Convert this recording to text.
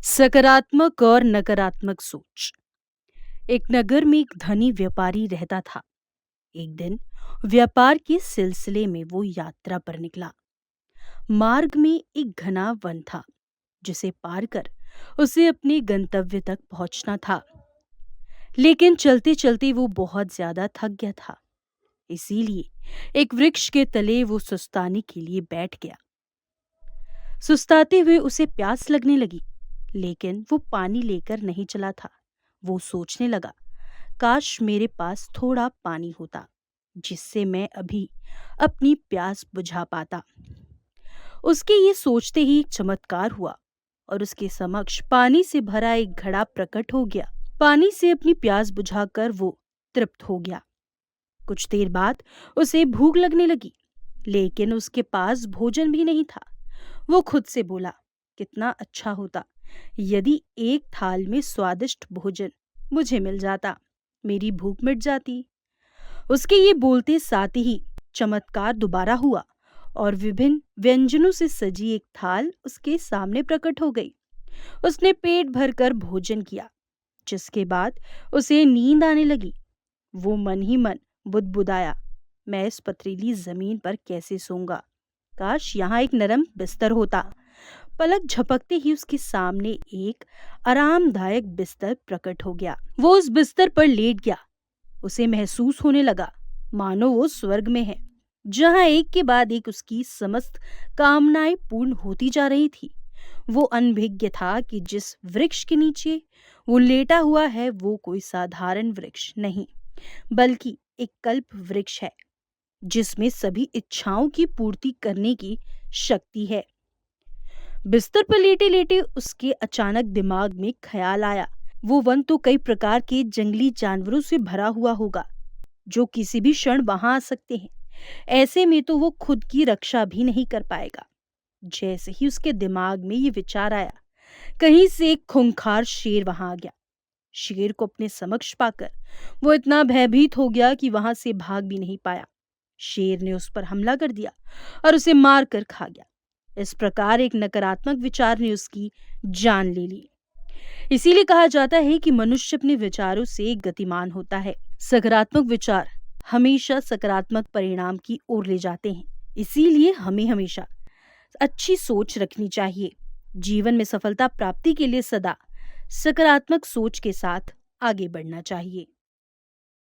सकारात्मक और नकारात्मक सोच। एक नगर में एक धनी व्यापारी रहता था। एक दिन व्यापार के सिलसिले में वो यात्रा पर निकला। मार्ग में एक घना वन था जिसे पार कर उसे अपने गंतव्य तक पहुंचना था। लेकिन चलते चलते वो बहुत ज्यादा थक गया था। इसीलिए एक वृक्ष के तले वो सुस्ताने के लिए बैठ गया। सुस्ताते हुए उसे प्यास लगने लगी, लेकिन वो पानी लेकर नहीं चला था। वो सोचने लगा, काश मेरे पास थोड़ा पानी होता जिससे मैं अभी अपनी प्यास बुझा पाता। उसके ये सोचते ही एक चमत्कार हुआ और उसके समक्ष पानी से भरा एक घड़ा प्रकट हो गया। पानी से अपनी प्यास बुझाकर वो तृप्त हो गया। कुछ देर बाद उसे भूख लगने लगी, लेकिन उसके पास भोजन भी नहीं था। वो खुद से बोला, कितना अच्छा होता यदि एक थाल में स्वादिष्ट भोजन मुझे मिल जाता, मेरी भूख मिट जाती। उसके ये बोलते साथ ही चमत्कार दोबारा हुआ और विभिन्न व्यंजनों से सजी एक थाल उसके सामने प्रकट हो गई। उसने पेट भरकर भोजन किया, जिसके बाद उसे नींद आने लगी। वो मन ही मन बुदबुदाया, मैं इस पथरीली जमीन पर कैसे सोऊंगा, काश यहाँ एक नरम बिस्तर होता। पलक झपकते ही उसके सामने एक आरामदायक बिस्तर प्रकट हो गया। वो उस बिस्तर पर लेट गया। उसे महसूस होने लगा मानो वो स्वर्ग में है, जहां एक के बाद एक उसकी समस्त कामनाएं पूर्ण होती जा रही थी। वो अनभिज्ञ था कि जिस वृक्ष के नीचे वो लेटा हुआ है वो कोई साधारण वृक्ष नहीं, बल्कि एक कल्प वृक्ष है, जिसमें सभी इच्छाओं की पूर्ति करने की शक्ति है। बिस्तर पर लेटे लेटे उसके अचानक दिमाग में ख्याल आया, वो वन तो कई प्रकार के जंगली जानवरों से भरा हुआ होगा जो किसी भी क्षण वहां आ सकते हैं। ऐसे में तो वो खुद की रक्षा भी नहीं कर पाएगा। जैसे ही उसके दिमाग में ये विचार आया, कहीं से एक खूंखार शेर वहां आ गया। शेर को अपने समक्ष पाकर वो इतना भयभीत हो गया कि वहां से भाग भी नहीं पाया। शेर ने उस पर हमला कर दिया और उसे मार कर खा गया। इस प्रकार एक नकारात्मक विचार ने उसकी जान ले ली। इसीलिए कहा जाता है कि मनुष्य अपने विचारों से गतिमान होता है। सकारात्मक विचार हमेशा सकारात्मक परिणाम की ओर ले जाते हैं। इसीलिए हमें हमेशा अच्छी सोच रखनी चाहिए। जीवन में सफलता प्राप्ति के लिए सदा सकारात्मक सोच के साथ आगे बढ़ना चाहिए।